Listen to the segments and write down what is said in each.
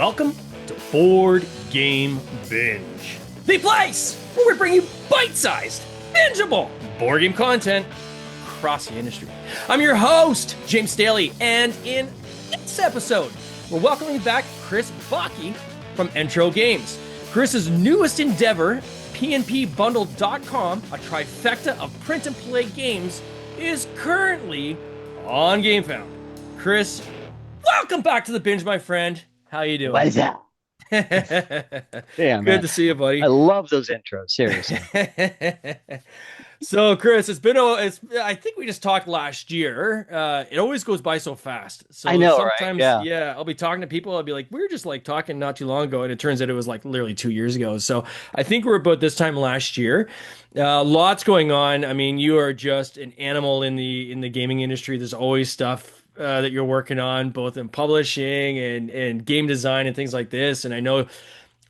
Welcome to Board Game Binge, the place where we bring you bite-sized, bingeable board game content across the industry. I'm your host, James Staley, and in this episode, we're welcoming back Chris Backe from Entro Games. Chris's newest endeavor, PnPBundle.com, a trifecta of print and play games, is currently on GameFound. Chris, welcome back to the binge, my friend. How you doing? What is that? Damn, Good man. to see you, buddy. I love those intros, seriously. So, Chris, I think we just talked last year. It always goes by so fast. I So know, right? sometimes, Yeah. yeah, I'll be talking to people. I'll be like, we were just like talking not too long ago, and it turns out it was like literally 2 years ago. So I think we're about this time last year. Lots going on. I mean, you are just an animal in the gaming industry. There's always stuff that you're working on, both in publishing and game design and things like this. And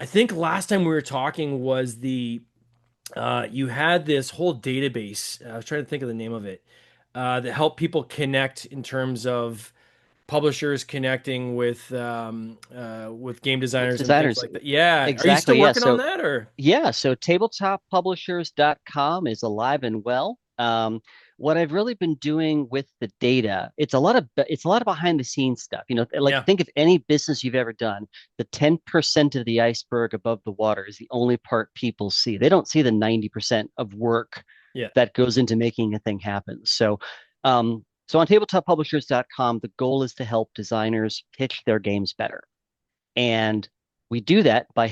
I think last time we were talking was you had this whole database. I was trying to think of the name of it that helped people connect in terms of publishers connecting with game With designers and things designers. like that. Yeah, are you still Exactly. Yeah. working on So, that or? yeah. So tabletoppublishers.com is alive and well. What I've really been doing with the data, it's a lot of behind the scenes stuff. Like Yeah, think of any business you've ever done, the 10% of the iceberg above the water is the only part people see. They don't see the 90% of work yeah, that goes into making a thing happen. So on tabletoppublishers.com, the goal is to help designers pitch their games better. And we do that by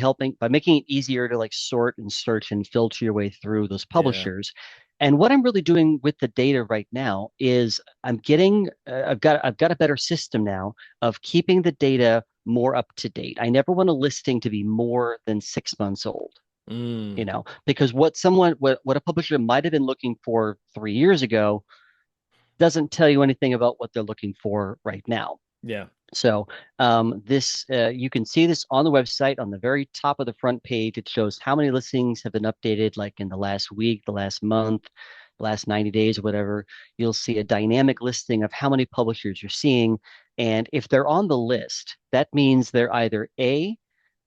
making it easier to like sort and search and filter your way through those yeah. publishers. And what I'm really doing with the data right now is I've got a better system now of keeping the data more up to date. I never want a listing to be more than 6 months old, Mm, because what a publisher might have been looking for 3 years ago doesn't tell you anything about what they're looking for right now. yeah, So this you can see this on the website on the very top of the front page. It shows how many listings have been updated, like in the last week, the last month, the last 90 days, or whatever. You'll see a dynamic listing of how many publishers you're seeing. And if they're on the list, that means they're either A,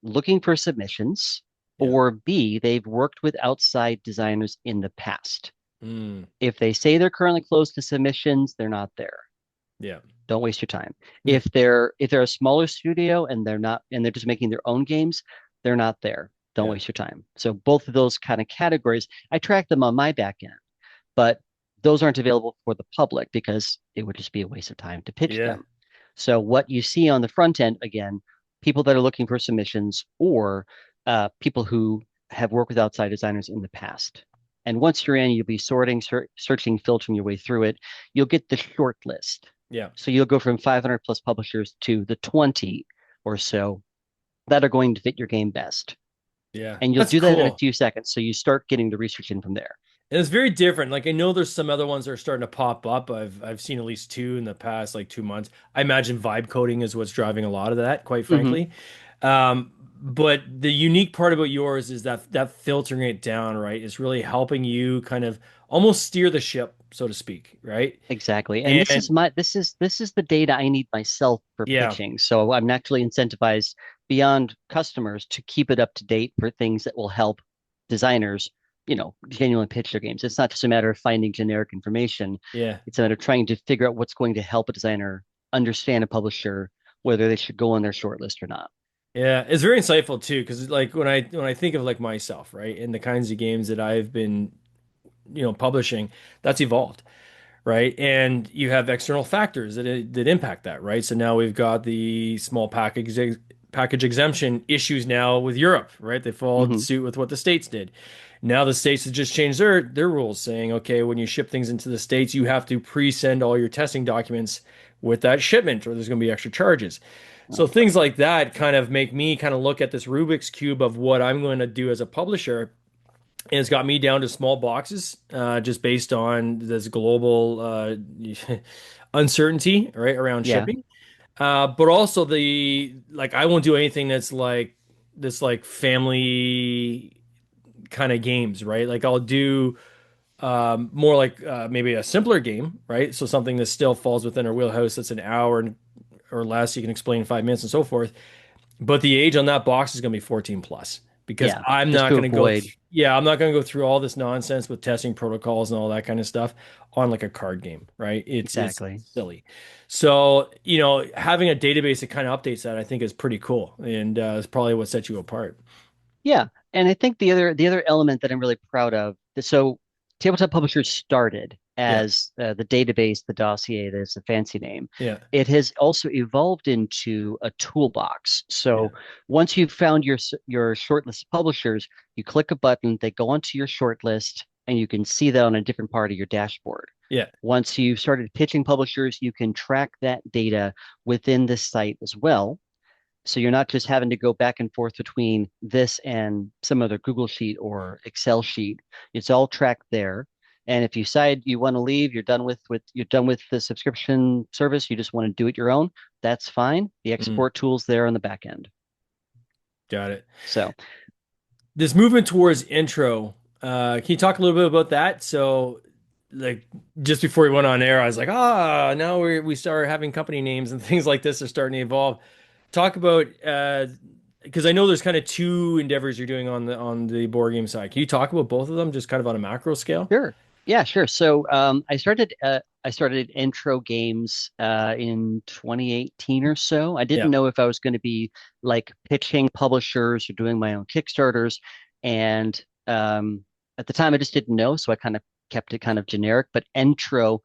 looking for submissions, yeah. or B, they've worked with outside designers in the past. Mm, If they say they're currently close to submissions, they're not there. yeah. Don't waste your time. If they're a smaller studio and they're just making their own games, they're not there. Don't Yeah. waste your time. So both of those kind of categories, I track them on my back end, but those aren't available for the public because it would just be a waste of time to pitch Yeah. them. So what you see on the front end, again, people that are looking for submissions or people who have worked with outside designers in the past. And once you're in, you'll be searching, filtering your way through it. You'll get the short list. Yeah. So you'll go from 500 plus publishers to the 20 or so that are going to fit your game best. Yeah. And you'll That's do that in a cool. few seconds. So you start getting the research in from there. And it's very different. Like I know there's some other ones that are starting to pop up. I've seen at least two in the past like 2 months. I imagine vibe coding is what's driving a lot of that, quite Hmm. frankly. But the unique part about yours is that filtering it down, right, is really helping you kind of almost steer the ship, so to speak, right? Exactly. And And this is the data I need myself for yeah, pitching. So I'm naturally incentivized beyond customers to keep it up to date for things that will help designers, genuinely pitch their games. It's not just a matter of finding generic information. yeah. It's a matter of trying to figure out what's going to help a designer understand a publisher, whether they should go on their shortlist or not. Yeah, it's very insightful too, because like when I think of like myself, right, and the kinds of games that I've been, publishing, that's evolved, right? And you have external factors that impact that, right? So now we've got the small package exemption issues now with Europe, right? They followed Hmm. suit with what the States did. Now the States have just changed their rules, saying, okay, when you ship things into the States, you have to pre-send all your testing documents with that shipment, or there's going to be extra charges. So Oh, things like that kind of make me kind of look at this Rubik's cube of what I'm going to do as a publisher, and it's got me down to small boxes, just based on this global uncertainty, right, around yeah. shipping. But also the like, I won't do anything that's like this like family kind of games, right? Like I'll do more like maybe a simpler game, right? So something that still falls within our wheelhouse that's an hour or less, you can explain in 5 minutes and so forth. But the age on that box is going to be 14 plus because Yeah, I'm just not to going to go avoid. yeah, I'm not going to go through all this nonsense with testing protocols and all that kind of stuff on like a card game, right? It's Exactly. silly. So, having a database that kind of updates that I think is pretty cool and it's probably what sets you apart. Yeah, and I think the other element that I'm really proud of. So, Tabletop Publishers started Yeah. as the database, the dossier. There's a fancy name. Yeah. It has also evolved into a toolbox. Yeah. So once you've found your shortlist of publishers, you click a button, they go onto your shortlist, and you can see that on a different part of your dashboard. Yeah. Once you've started pitching publishers, you can track that data within the site as well. So you're not just having to go back and forth between this and some other Google sheet or Excel sheet. It's all tracked there. And if you decide you want to leave, you're done with the subscription service, you just want to do it your own, that's fine. The Mm, export tool's there on the back end. got it. So This movement towards intro, can you talk a little bit about that? So, like, just before we went on air, I was like, now we start having company names and things like this are starting to evolve. Talk about because I know there's kind of two endeavors you're doing on the board game side. Can you talk about both of them, just kind of on a macro scale? sure. Yeah, sure. So I started intro games in 2018 or so. I didn't Yeah. know if I was going to be like pitching publishers or doing my own Kickstarters. And at the time I just didn't know, so I kind of kept it kind of generic. But Entro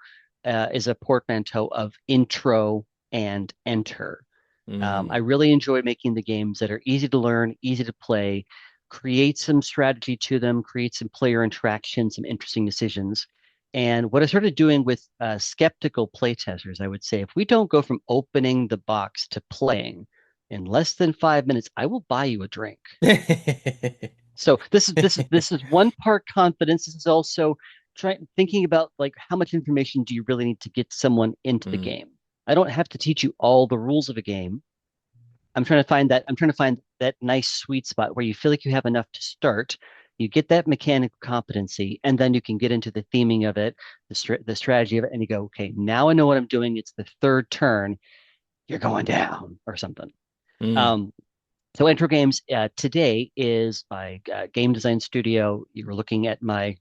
is a portmanteau of intro and enter. I Mm, really enjoy making the games that are easy to learn, easy to play, create some strategy to them, create some player interaction, some interesting decisions. And what I started doing with skeptical playtesters, I would say, if we don't go from opening the box to playing in less than 5 minutes, I will buy you a drink. So this is one part confidence. This is also thinking about like how much information do you really need to get someone into the mm, game. I don't have to teach you all the rules of a game. I'm trying to find that nice sweet spot where you feel like you have enough to start. You get that mechanical competency, and then you can get into the theming of it, the strategy of it, and you go, okay, now I know what I'm doing. It's the third turn. You're going down or something. mm. Um, so Intro Games today is my game design studio. You were looking at my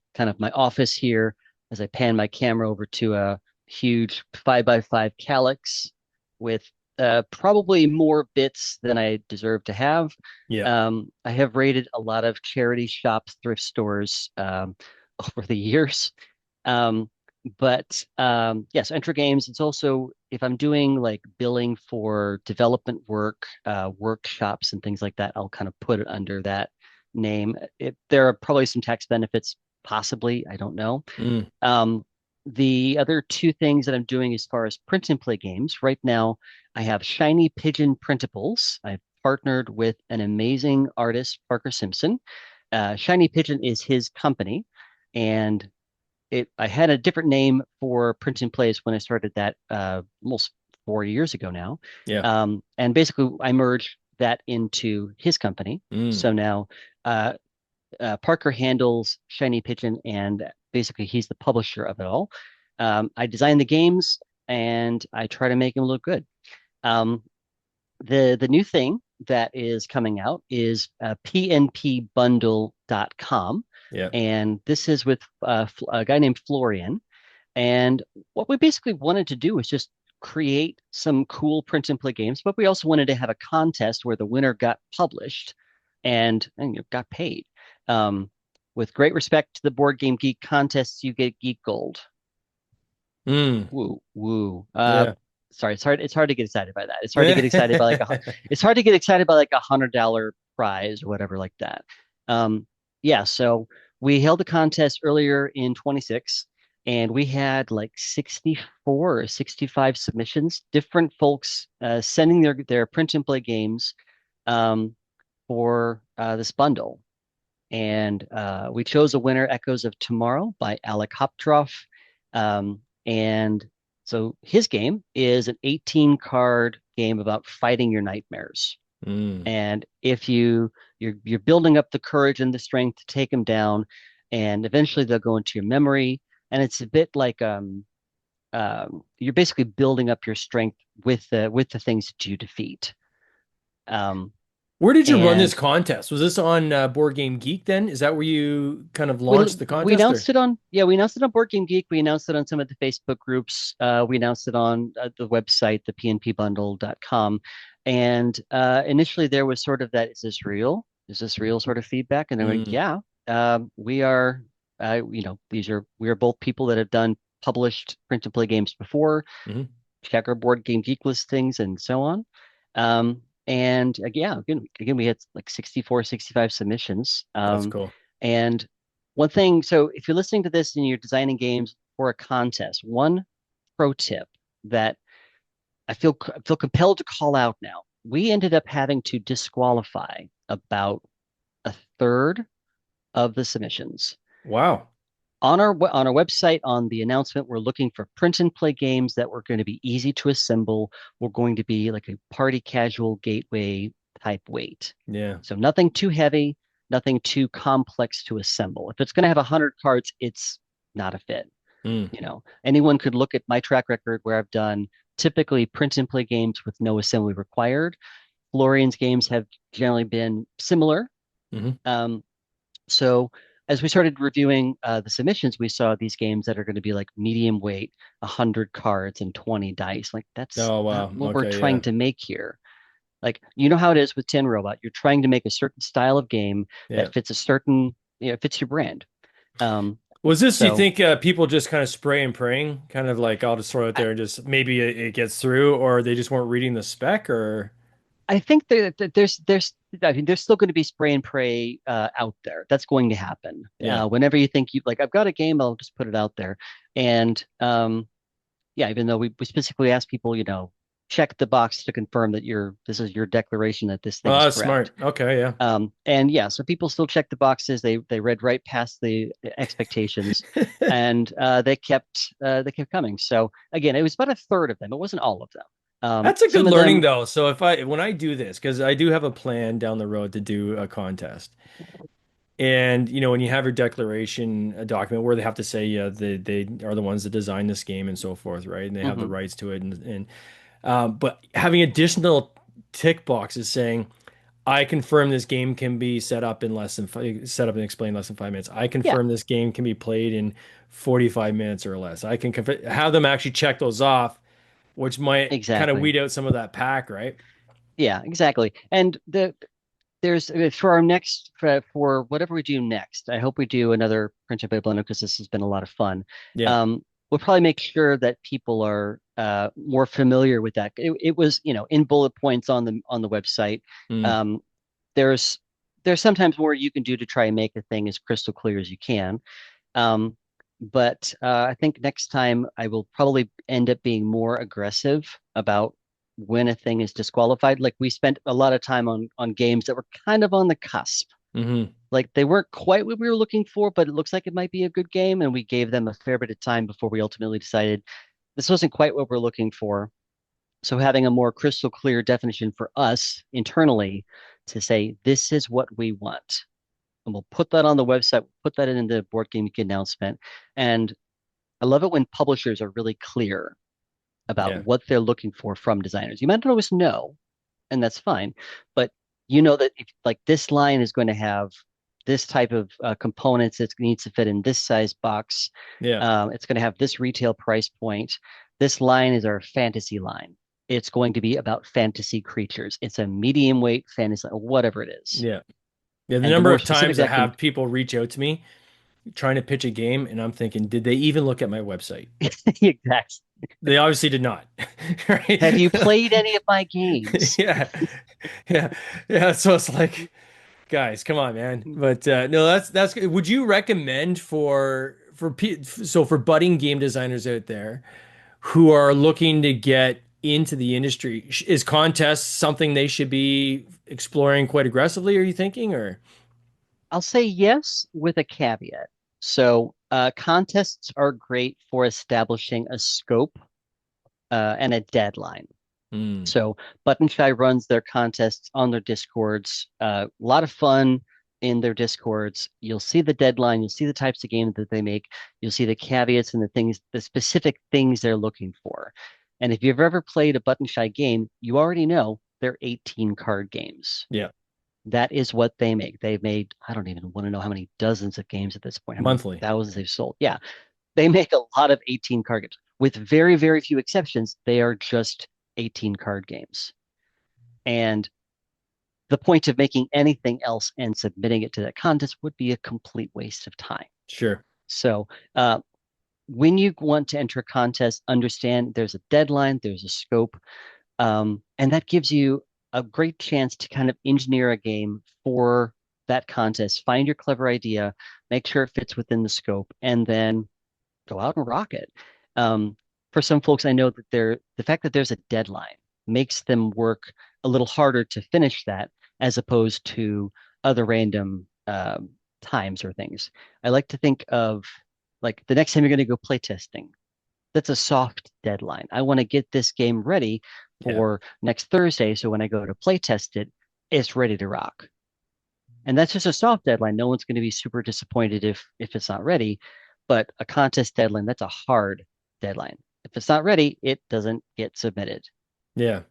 office here as I pan my camera over to a huge 5x5 calyx with probably more bits than I deserve to have. Yeah. I have raided a lot of charity shops, thrift stores over the years. Um, but yes, Entro Games. It's also if I'm doing like billing for development work, workshops and things like that, I'll kind of put it under that name. There are probably some tax benefits, possibly. I don't know. Mm, Um, the other two things that I'm doing as far as print and play games right now, I have Shiny Pigeon Printables. I've partnered with an amazing artist, Parker Simpson. Shiny Pigeon is his company, and I had a different name for print and plays when I started that almost 4 years ago now. yeah. And basically, I merged that into his company. Mm. So now uh, Parker handles Shiny Pigeon, and basically he's the publisher of it all. I design the games and I try to make them look good. Um, the new thing that is coming out is pnpbundle.com. Yeah. And this is with a guy named Florian. And what we basically wanted to do was just create some cool print and play games, but we also wanted to have a contest where the winner got published and got paid. Um, with great respect to the Board Game Geek contests, you get Geek Gold. Mm. Woo, woo. Yeah. Sorry, it's hard to get excited by that. It's hard to get excited by it's hard to get excited by like $100 prize or whatever like that. Yeah, so we held a contest earlier in 26 and we had like 64 or 65 submissions, different folks sending their print and play games um, for this bundle. And we chose a winner, Echoes of Tomorrow by Alec Hoptroff. And so his game is an 18 card game about fighting your nightmares. Mm. And if you're building up the courage and the strength to take them down, and eventually they'll go into your memory. And it's a bit like you're basically building up your strength with the things that you defeat. Where did you run this And contest? Was this on Board Game Geek then? Is that where you kind of we launched the we contest announced or? it on we announced it on Board Game Geek. We announced it on some of the Facebook groups. We announced it on the website, the pnpbundle.com. And initially there was sort of that, is this real? Is this real sort of feedback? And they're like, Mm, yeah, we are. We are both people that have done published print and play games before. hmm. Check our Board Game Geek listings and so on. And yeah, again, we had like 64, 65 submissions. That's cool. And one thing, so if you're listening to this and you're designing games for a contest, one pro tip that I feel compelled to call out now. We ended up having to disqualify about a third of the submissions Wow. on our website. On the announcement, we're looking for print and play games that were going to be easy to assemble. We're going to be like a party casual gateway type weight. Yeah. So nothing too heavy, nothing too complex to assemble. If it's going to have 100 cards, it's not a fit. Mm, Anyone could look at my track record where I've done typically print and play games with no assembly required. Florian's games have generally been similar. hmm. Um, so as we started reviewing the submissions, we saw these games that are going to be like medium weight, 100 cards and 20 dice. Like that's Oh not wow. what we're Okay. trying Yeah. to make here. Like you know how it is with Tin Robot. You're trying to make a certain style of game Yeah. that fits a certain, fits your brand. Um, Was this, you so think, people just kind of spray and praying, kind of like I'll just throw it I, there and just maybe it gets through, or they just weren't reading the spec, or I think there's I mean there's still going to be spray and pray out there. That's going to happen. yeah. Whenever you think you like, I've got a game, I'll just put it out there. And yeah, even though we specifically ask people, check the box to confirm that this is your declaration that this thing Oh, is that's smart. correct. Okay. Yeah. And yeah, so people still check the boxes. They read right past the expectations, and they kept coming. So again, it was about a third of them. It wasn't all of them. That's a good Some of learning them, though. So if I when I do this, because I do have a plan down the road to do a contest. And when you have your declaration a document where they have to say, yeah, they are the ones that designed this game and so forth, right? And they have the mhm, rights to it, and but having additional tick boxes saying, I confirm this game can be set up and explained in less than 5 minutes. I yeah, confirm this game can be played in 45 minutes or less. I can have them actually check those off, which might kind of exactly. weed out some of that pack, right? Yeah, exactly. And there's for our next for whatever we do next. I hope we do another Prince of Bundle because this has been a lot of fun. Yeah. We'll probably make sure that people are more familiar with that. It was in bullet points on the website. Mm, Um, there's there's sometimes more you can do to try and make a thing as crystal clear as you can. Um, but I think next time I will probably end up being more aggressive about when a thing is disqualified. Like we spent a lot of time on games that were kind of on the cusp. hmm. Like they weren't quite what we were looking for, but it looks like it might be a good game, and we gave them a fair bit of time before we ultimately decided this wasn't quite what we're looking for. So having a more crystal clear definition for us internally to say this is what we want, and we'll put that on the website, put that in the board game Geek announcement. And I love it when publishers are really clear about Yeah. what they're looking for from designers. You might not always know, and that's fine, but you know that if, like this line is going to have this type of components, it needs to fit in this size box. Yeah. It's going to have this retail price point. This line is our fantasy line. It's going to be about fantasy creatures. It's a medium weight fantasy, whatever it is. Yeah. Yeah. The And the number more of specific times I that can, have people reach out to me trying to pitch a game, and I'm thinking, did they even look at my website? exactly. They obviously did not, right? Have you played any of my games? Yeah, yeah, yeah. So it's like, guys, come on, man. But no, that's good. Would you recommend for budding game designers out there who are looking to get into the industry, is contests something they should be exploring quite aggressively? Are you thinking, or I'll say yes with a caveat. So, contests are great for establishing a scope and a deadline. Hmm, So, Button Shy runs their contests on their Discords. A lot of fun in their Discords. You'll see the deadline. You'll see the types of games that they make. You'll see the caveats and the specific things they're looking for. And if you've ever played a Button Shy game, you already know they're 18 card games. yeah, That is what they make. They've made, I don't even want to know how many dozens of games at this point, how many Monthly. thousands they've sold. Yeah, they make a lot of 18 card games. With very, very few exceptions, they are just 18 card games. And the point of making anything else and submitting it to that contest would be a complete waste of time. Sure. So, when you want to enter a contest, understand there's a deadline, there's a scope, and that gives you a great chance to kind of engineer a game for that contest. Find your clever idea, make sure it fits within the scope, and then go out and rock it. For some folks, I know that the fact that there's a deadline makes them work a little harder to finish that as opposed to other random times or things. I like to think of like the next time you're going to go play testing. That's a soft deadline. I want to get this game ready Yeah. for next Thursday, so when I go to play test it, it's ready to rock. And that's just a soft deadline. No one's going to be super disappointed if it's not ready. But a contest deadline, that's a hard deadline. If it's not ready, it doesn't get submitted, Yeah.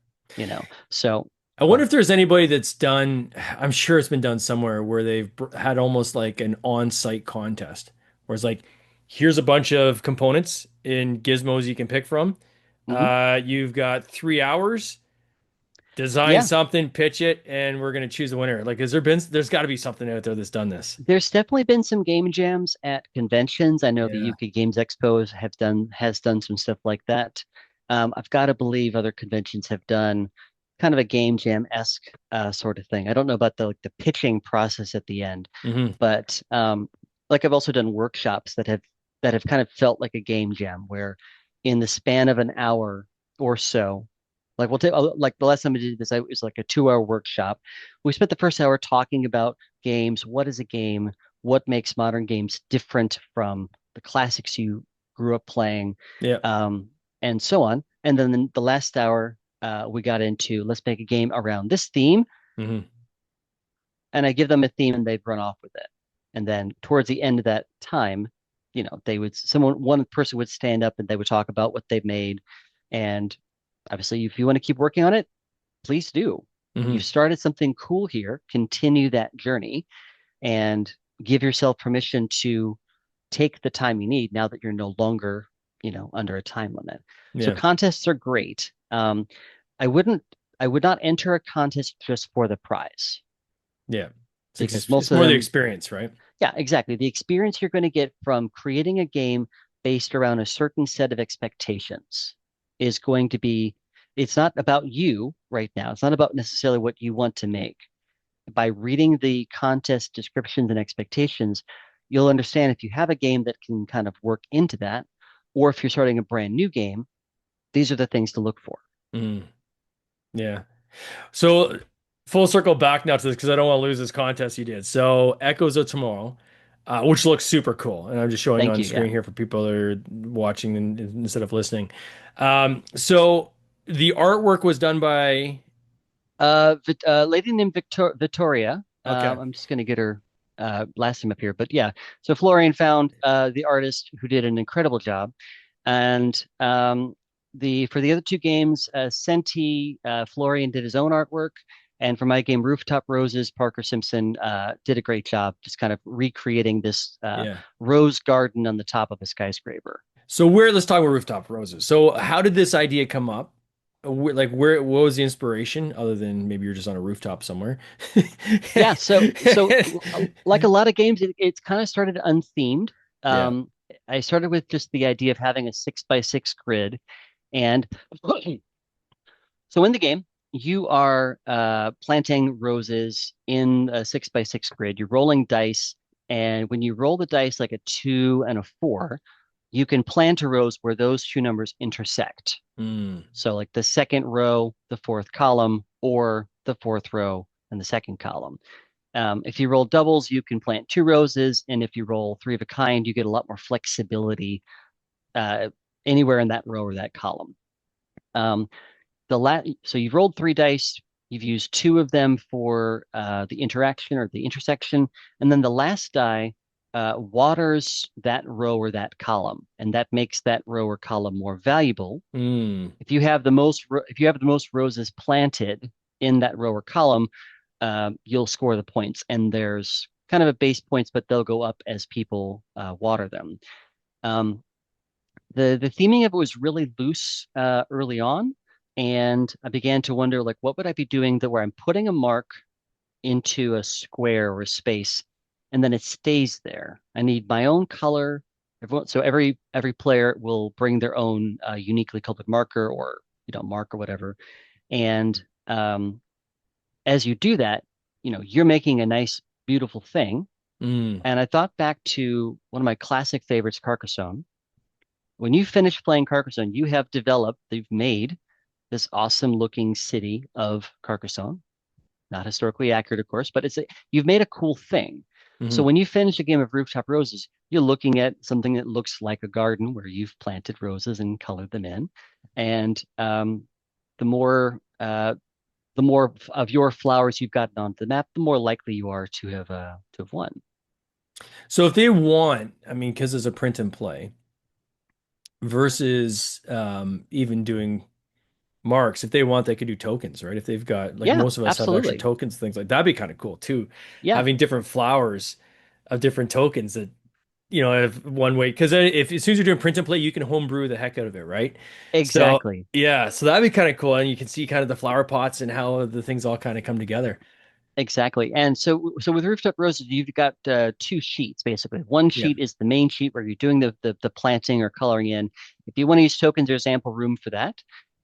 So I go wonder ahead. if there's anybody that's done, I'm sure it's been done somewhere where they've had almost like an on-site contest where it's like, here's a bunch of components in gizmos you can pick from. Hmm. You've got 3 hours, design Yeah, something, pitch it, and we're going to choose the winner. Like, there's got to be something out there that's done this. there's definitely been some game jams at conventions. I know the Yeah. UK Games Expo has done some stuff like that. I've got to believe other conventions have done kind of a game jam-esque sort of thing. I don't know about the pitching process at the end, Hmm. but like I've also done workshops that have kind of felt like a game jam where in the span of an hour or so, like we'll take like the last time I did this, it was like a 2 hour workshop. We spent the first hour talking about games. What is a game? What makes modern games different from the classics you grew up playing? Yeah. Um, and so on. And then the last hour, we got into let's make a game around this theme, Hmm. and I give them a theme and they'd run off with it. And then towards the end of that time, one person would stand up and they would talk about what they've made. And obviously, if you want to keep working on it, please do. Hmm. You've started something cool here. Continue that journey and give yourself permission to take the time you need now that you're no longer, under a time limit. So Yeah. contests are great. I wouldn't, I would not enter a contest just for the prize Yeah. because It's most of more the them, experience, right? yeah, exactly. The experience you're going to get from creating a game based around a certain set of expectations is going to be, it's not about you right now. It's not about necessarily what you want to make. By reading the contest descriptions and expectations, you'll understand if you have a game that can kind of work into that, or if you're starting a brand new game, these are the things to look for. Mm. Yeah. So full circle back now to this because I don't want to lose this contest you did. So Echoes of Tomorrow, which looks super cool, and I'm just showing Thank on you. Yeah. screen here for people that are watching instead of listening. So the artwork was done by. Lady named Victoria. Okay. I'm just going to get her last name up here, but yeah. So Florian found the artist who did an incredible job, and the for the other two games, Centi, Florian did his own artwork, and for my game Rooftop Roses, Parker Simpson did a great job, just kind of recreating this Yeah. rose garden on the top of a skyscraper. So let's talk about Rooftop Roses. So how did this idea come up? What was the inspiration other than maybe you're just on a rooftop somewhere? Yeah, so like a lot of games, it's kind of started unthemed. Yeah. I started with just the idea of having a 6x6 grid, and so in the game, you are planting roses in a 6x6 grid. You're rolling dice, and when you roll the dice like a 2 and a 4, you can plant a rose where those two numbers intersect. Mm, So like the second row, the fourth column, or the fourth row and the second column. If you roll doubles, you can plant two roses, and if you roll three of a kind, you get a lot more flexibility uh, anywhere in that row or that column. Um, so you've rolled three dice. You've used two of them for the interaction or the intersection, and then the last die waters that row or that column, and that makes that row or column more valuable. mm, If you have the most roses planted in that row or column, you'll score the points. And there's kind of a base points, but they'll go up as people water them. Um, the theming of it was really loose early on, and I began to wonder like what would I be doing that where I'm putting a mark into a square or a space, and then it stays there. I need my own color. So every player will bring their own uniquely colored marker or mark or whatever. And as you do that, you're making a nice, beautiful thing. Mm. And I thought back to one of my classic favorites, Carcassonne. When you finish playing Carcassonne, you've made this awesome looking city of Carcassonne. Not historically accurate, of course, but you've made a cool thing. So Hmm. when you finish a game of Rooftop Roses, you're looking at something that looks like a garden where you've planted roses and colored them in, and the more of your flowers you've gotten onto the map, the more likely you are to have won. So if they want, I mean, because it's a print and play versus even doing marks, if they want, they could do tokens, right? If they've got like Yeah, most of us have extra absolutely. tokens, things like that'd be kind of cool too. Yeah, Having different flowers of different tokens that if one way because if as soon as you're doing print and play, you can homebrew the heck out of it, right? So exactly. yeah, so that'd be kind of cool, and you can see kind of the flower pots and how the things all kind of come together. Exactly. And so with Rooftop Roses, you've got two sheets basically. One Yeah. sheet is the main sheet where you're doing the planting or coloring in. If you want to use tokens, there's ample room for that.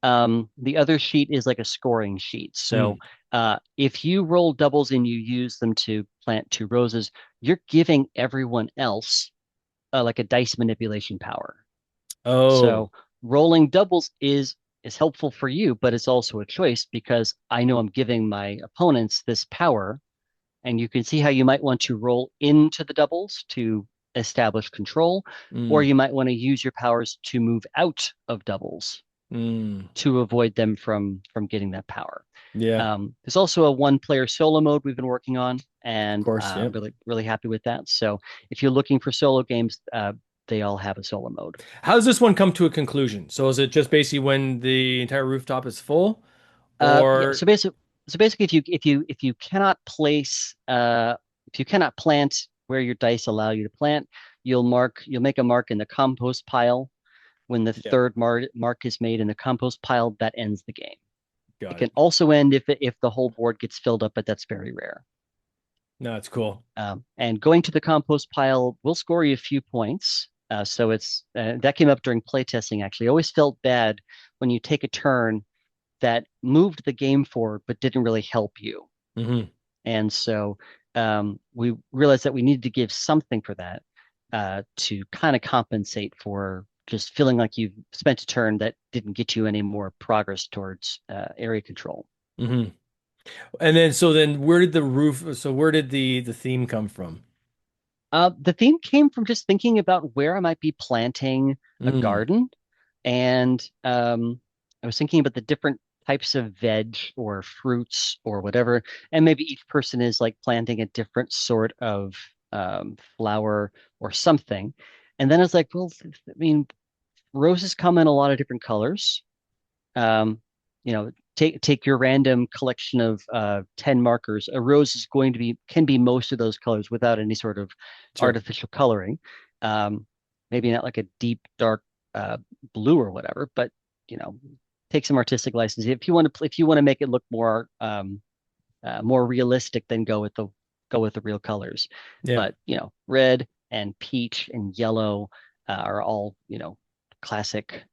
The other sheet is like a scoring sheet. So Mm. if you roll doubles and you use them to plant two roses, you're giving everyone else like a dice manipulation power. Oh. So rolling doubles is helpful for you, but it's also a choice because I know I'm giving my opponents this power, and you can see how you might want to roll into the doubles to establish control, or Mm. you might want to use your powers to move out of doubles Mm. to avoid them from getting that power. Yeah. There's also a one-player solo mode we've been working on, Of and course. Yeah. really really happy with that. So if you're looking for solo games, they all have a solo mode. How does this one come to a conclusion? So is it just basically when the entire rooftop is full, Yeah. or So basically, if you cannot if you cannot plant where your dice allow you to plant, you'll make a mark in the compost pile. When the yeah, third mark is made in the compost pile, that ends the game. It got can it. also end if the whole board gets filled up, but that's very rare. No, it's cool. And going to the compost pile will score you a few points. So it's that came up during playtesting. Actually, I always felt bad when you take a turn that moved the game forward but didn't really help you. Hmm. And so we realized that we needed to give something for that to kind of compensate for just feeling like you've spent a turn that didn't get you any more progress towards area control. Hmm. And then where did where did the theme come from? The theme came from just thinking about where I might be planting a Mm. garden. And I was thinking about the different types of veg or fruits or whatever. And maybe each person is like planting a different sort of flower or something. And then I was like, well, I mean, roses come in a lot of different colors. Um, take your random collection of 10 markers. A rose is going to be can be most of those colors without any sort of Sure. artificial coloring. Um, Maybe not like a deep dark uh, blue or whatever, but you know, take some artistic license. If you want to make it look more realistic, then go with the real colors. Yeah. But red and peach and yellow are all classic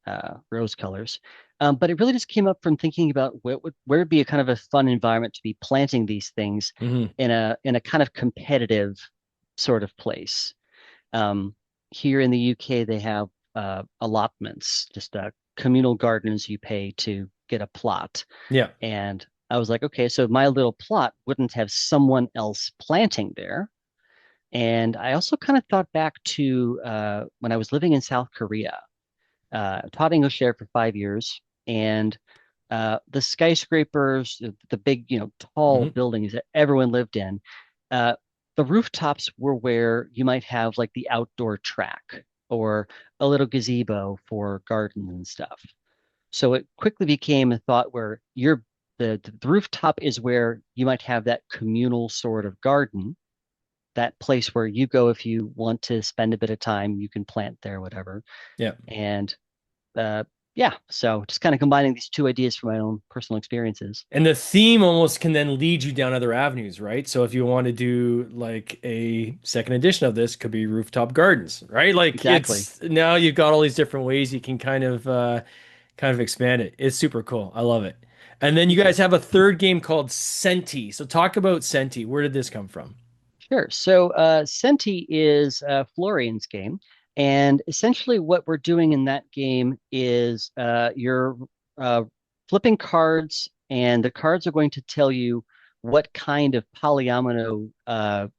rose colors. But it really just came up from thinking about where would be a kind of a fun environment to be planting these things Hmm. in a kind of competitive sort of place. Um, Here in the UK, they have allotments, just communal gardens you pay to get a plot. Yeah. And I was like, okay, so my little plot wouldn't have someone else planting there. And I also kind of thought back to when I was living in South Korea. Taught English there for 5 years, and the skyscrapers, the big, tall Hmm. buildings that everyone lived in, uh, the rooftops were where you might have like the outdoor track or a little gazebo for gardens and stuff. So it quickly became a thought where you're the rooftop is where you might have that communal sort of garden, that place where you go if you want to spend a bit of time, you can plant there, whatever. Yeah. And uh, yeah, so just kind of combining these two ideas from my own personal experiences. And the theme almost can then lead you down other avenues, right? So if you want to do like a second edition of this, could be rooftop gardens, right? Like Exactly. it's now you've got all these different ways you can kind of expand it. It's super cool. I love it. And then you Thank you. guys have a third game called Centi. So talk about Centi. Where did this come from? Sure. So Centi is Florian's game. And essentially, what we're doing in that game is you're uh, flipping cards, and the cards are going to tell you what kind of polyomino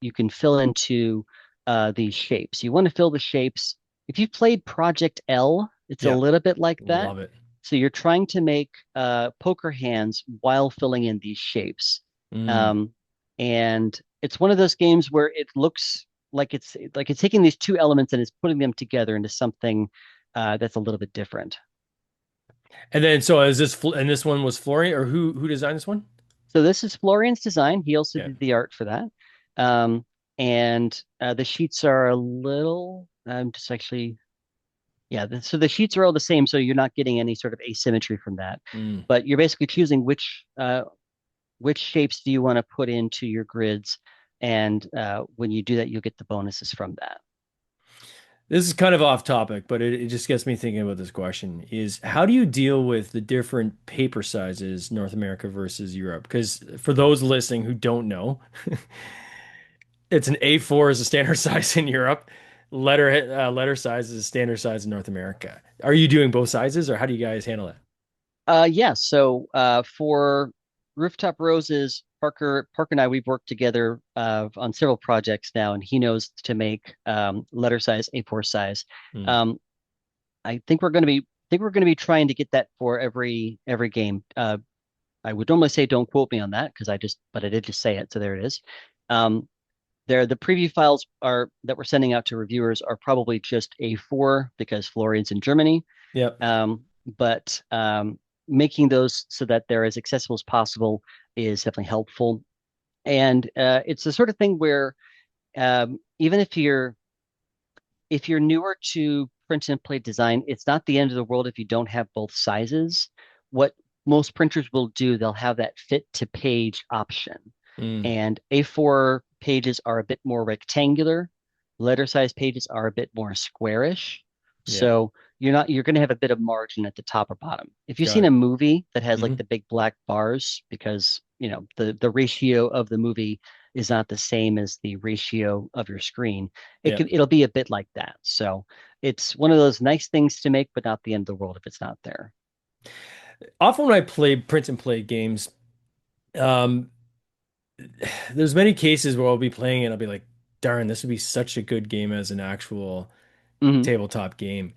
you can fill into these shapes. You want to fill the shapes. If you've played Project L, it's a Yeah, little bit like that. love it. So you're trying to make poker hands while filling in these shapes. Mm. Um, and it's one of those games where it looks like it's taking these two elements and it's putting them together into something that's a little bit different. And then so is this and this one was Florian or who designed this one? So this is Florian's design. He also Yeah. did the art for that. Um, and the sheets are a little. I'm just actually yeah. So the sheets are all the same, so you're not getting any sort of asymmetry from that. Mm. But you're basically choosing which shapes do you want to put into your grids, and when you do that, you'll get the bonuses from that. This is kind of off topic, but it just gets me thinking about this question is how do you deal with the different paper sizes, North America versus Europe? Because for those listening who don't know, it's an A4 is a standard size in Europe. Letter size is a standard size in North America. Are you doing both sizes or how do you guys handle it? Yeah. So for Rooftop Roses, Parker and I we've worked together on several projects now, and he knows to make letter size A4 size. Mm. Um, I think we're going to be trying to get that for every game. I would normally say don't quote me on that because but I did just say it, so there it is. Um, the preview files are that we're sending out to reviewers are probably just A4 because Florian's in Germany. Yep. But making those so that they're as accessible as possible is definitely helpful. And it's the sort of thing where even if you're newer to print and play design, it's not the end of the world if you don't have both sizes. What most printers will do, they'll have that fit to page option. Mm. And A4 pages are a bit more rectangular. Letter size pages are a bit more squarish. Yeah. So you're going to have a bit of margin at the top or bottom. If you've Got seen a it. movie that has like Hmm. the big black bars, because the ratio of the movie is not the same as the ratio of your screen, Yeah. it'll be a bit like that. So it's one of those nice things to make, but not the end of the world if it's not there. Often when I play print and play games, um, there's many cases where I'll be playing it, I'll be like, darn, this would be such a good game as an actual Mhm. tabletop game.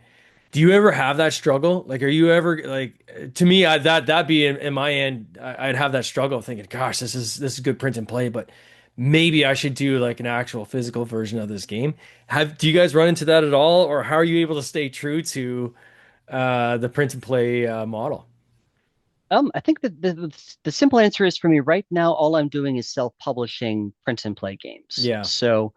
Do you ever have that struggle? Like, are you ever like to me, that'd be in my end, I'd have that struggle thinking, gosh, this is good print and play, but maybe I should do like an actual physical version of this game. Do you guys run into that at all, or how are you able to stay true to the print and play model? I think that the simple answer is for me right now, all I'm doing is self-publishing print and play games. Yeah. So,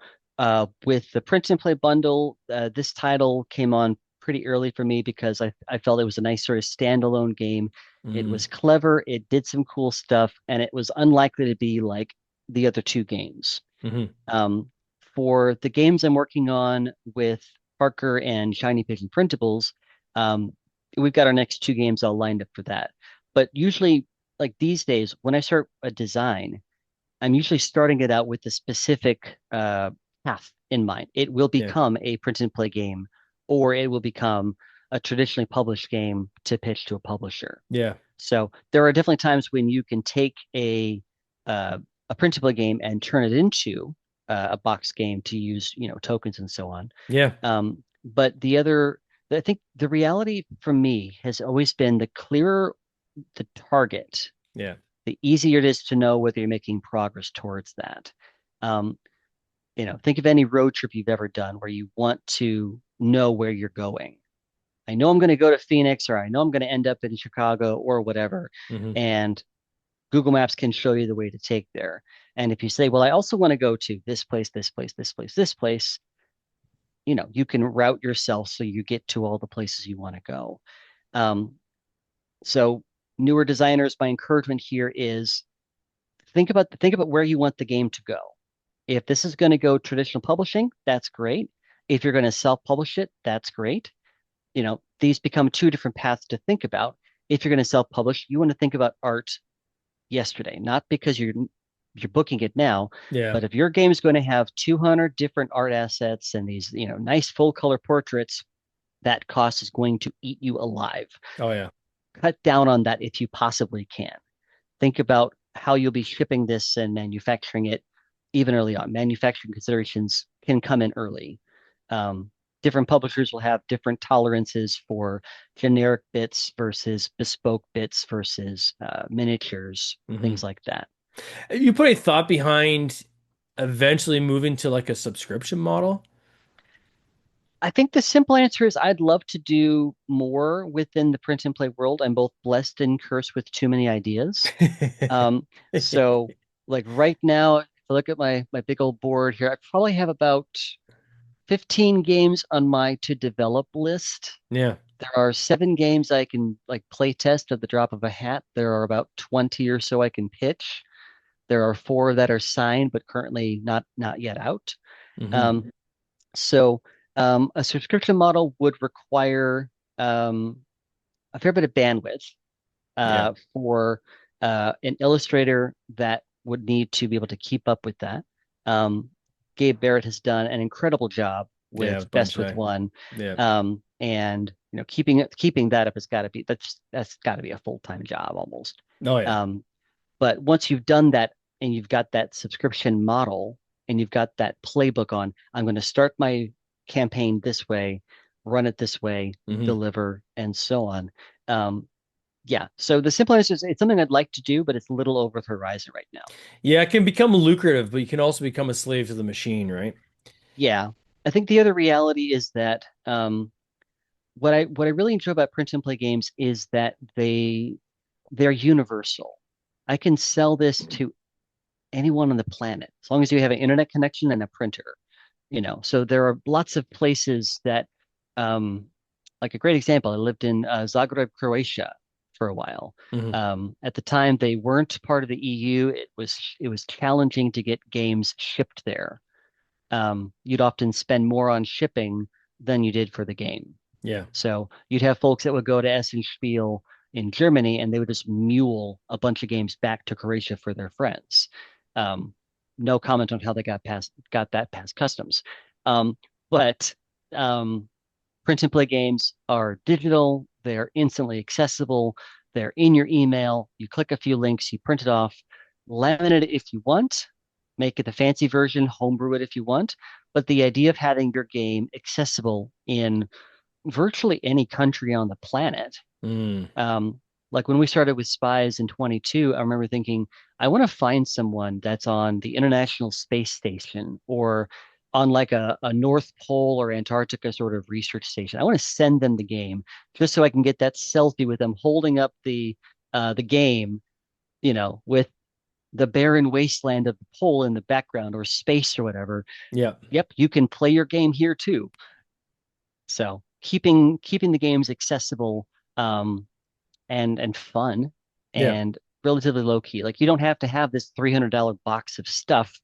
with the print and play bundle, this title came on pretty early for me because I felt it was a nice sort of standalone game. It Mm, was clever, it did some cool stuff, and it was unlikely to be like the other two games. hmm. Um, for the games I'm working on with Parker and Shiny Pigeon Printables, um, we've got our next two games all lined up for that. But usually, like these days, when I start a design, I'm usually starting it out with a specific path in mind. It will Yeah. become a print and play game, or it will become a traditionally published game to pitch to a publisher. Yeah. So there are definitely times when you can take uh, a printable game and turn it into a box game to use, tokens and so on. Yeah. But I think the reality for me has always been the clearer the target, Yeah. the easier it is to know whether you're making progress towards that. Um, think of any road trip you've ever done where you want to know where you're going. I know I'm going to go to Phoenix or I know I'm going to end up in Chicago or whatever. Hmm. And Google Maps can show you the way to take there. And if you say, well, I also want to go to this place, this place, this place, this place, you can route yourself so you get to all the places you want to go. Um, so newer designers, my encouragement here is think about where you want the game to go. If this is going to go traditional publishing, that's great. If you're going to self-publish it, that's great. These become two different paths to think about. If you're going to self-publish, you want to think about art yesterday, not because you're booking it now, Yeah. but if your game is going to have 200 different art assets and these, nice full color portraits, that cost is going to eat you alive. Oh yeah. Cut down on that if you possibly can. Think about how you'll be shipping this and manufacturing it even early on. Manufacturing considerations can come in early. Different publishers will have different tolerances for generic bits versus bespoke bits versus miniatures, Hmm. things like that. You put a thought behind eventually moving to like a subscription model? I think the simple answer is I'd love to do more within the print and play world. I'm both blessed and cursed with too many ideas. Um, so like right now, if I look at my big old board here, I probably have about 15 games on my to develop list. Yeah. There are 7 games I can like play test at the drop of a hat. There are about 20 or so I can pitch. There are 4 that are signed but currently not yet out. Hmm. Um, so a subscription model would require um, a fair bit of bandwidth Yeah. for an illustrator that would need to be able to keep up with that. Um, Gabe Barrett has done an incredible job Yeah, with with Best with Bunchai. One, Yeah. and keeping that up has got to be that's got to be a full-time job almost. Oh yeah. Um, but once you've done that and you've got that subscription model and you've got that playbook on, I'm going to start my campaign this way, run it this way, Hmm. deliver, and so on. Um, yeah. So the simple answer is it's something I'd like to do, but it's a little over the horizon right now. Yeah, it can become lucrative, but you can also become a slave to the machine, right? Yeah. I think the other reality is that what I really enjoy about print and play games is that they're universal. I can sell this to anyone on the planet as long as you have an internet connection and a printer. So there are lots of places that um like a great example, I lived in Zagreb, Croatia for a while. Hmm. At the time they weren't part of the EU. It was challenging to get games shipped there. You'd often spend more on shipping than you did for the game. Yeah. So you'd have folks that would go to Essenspiel in Germany and they would just mule a bunch of games back to Croatia for their friends. Um, no comment on how they got that past customs. But print and play games are digital, they're instantly accessible, they're in your email. You click a few links, you print it off, laminate it if you want, make it the fancy version, homebrew it if you want. But the idea of having your game accessible in virtually any country on the planet. Mm. Like when we started with Spies in 22, I remember thinking, I want to find someone that's on the International Space Station or on like a North Pole or Antarctica sort of research station. I want to send them the game just so I can get that selfie with them holding up the game, with the barren wasteland of the pole in the background or space or whatever. Yeah. Yep, you can play your game here too. So keeping the games accessible, um, and fun Yeah. and relatively low key. Like you don't have to have this $300 box of stuff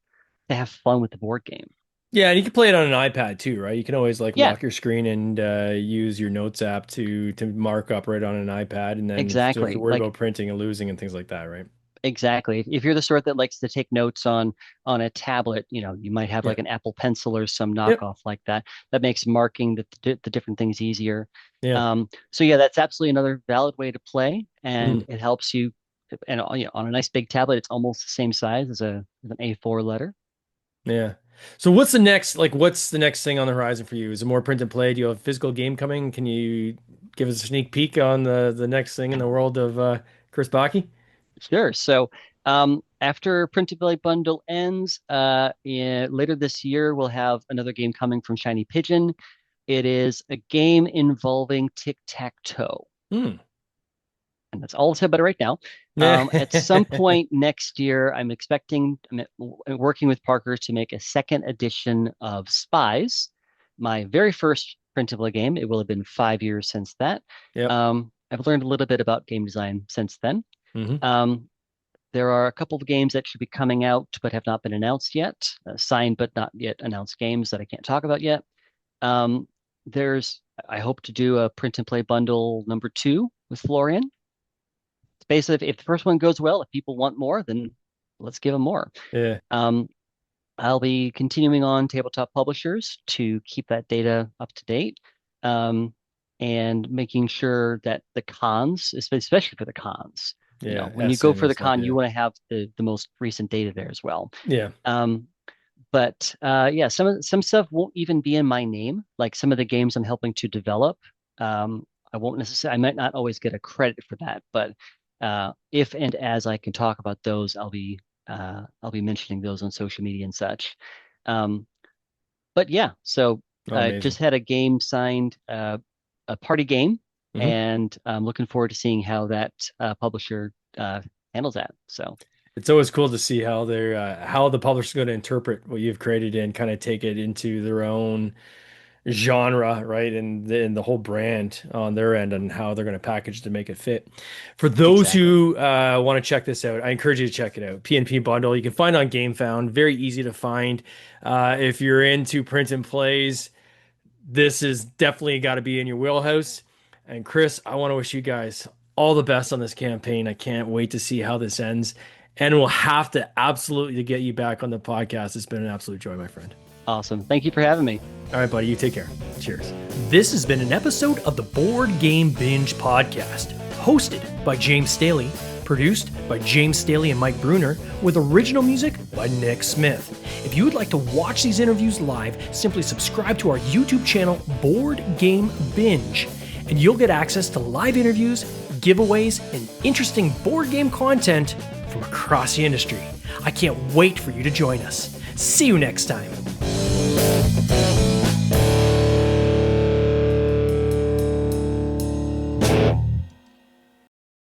to have fun with the board game. Yeah, and you can play it on an iPad too, right? You can always like Yeah, lock your screen and use your Notes app to mark up right on an iPad, and then you don't have to exactly. worry Like about printing and losing and things like that, right? exactly. If you're the sort that likes to take notes on a tablet, you might have Yeah. like an Apple Pencil or some Yep. knockoff like that. That makes marking the different things easier. Yeah. So yeah, that's absolutely another valid way to play, and Mm. it helps you. And on a nice big tablet, it's almost the same size as an A4 letter. Yeah. So what's the next thing on the horizon for you? Is it more print and play? Do you have a physical game coming? Can you give us a sneak peek on the next thing in the world of Chris Backe? Sure. So after PnP Bundle ends, later this year, we'll have another game coming from Shiny Pigeon. It is a game involving tic-tac-toe. Hmm. And that's all I'll say about it right now. At some point next year, I'm working with Parker to make a second edition of Spies, my very first printable game. It will have been 5 years since that. Yep. I've learned a little bit about game design since then. Hmm. Um, there are a couple of games that should be coming out but have not been announced yet, signed but not yet announced games that I can't talk about yet. Um, I hope to do a print and play bundle number 2 with Florian. It's basically if the first one goes well, if people want more, then let's give them more. Yeah. Um, I'll be continuing on tabletop publishers to keep that data up to date, um, and making sure that the cons, especially for the cons, Yeah. when you go SM for and the stuff. con, Yeah. you want to have the most recent data there as well. Yeah. Um, but yeah, some stuff won't even be in my name. Like some of the games I'm helping to develop, I won't necessarily. I might not always get a credit for that, but if and as I can talk about those, I'll be mentioning those on social media and such. Um, but yeah, so Oh, I amazing. just had a game signed, a party game, Hmm. and I'm looking forward to seeing how that publisher handles that. So It's always cool to see how they're how the publisher's going to interpret what you've created and kind of take it into their own genre, right? And the whole brand on their end and how they're going to package to make it fit. For those exactly. who want to check this out, I encourage you to check it out. PnP Bundle, you can find on GameFound, very easy to find. If you're into print and plays, this is definitely got to be in your wheelhouse. And Chris, I want to wish you guys all the best on this campaign. I can't wait to see how this ends. And we'll have to absolutely get you back on the podcast. It's been an absolute joy, my friend. Awesome. Thank you for having me. All right, buddy, you take care. Cheers. This has been an episode of the Board Game Binge podcast, hosted by James Staley, produced by James Staley and Mike Bruner, with original music by Nick Smith. If you would like to watch these interviews live, simply subscribe to our YouTube channel, Board Game Binge, and you'll get access to live interviews, giveaways, and interesting board game content from across the industry. I can't wait for you to join us. See you next time.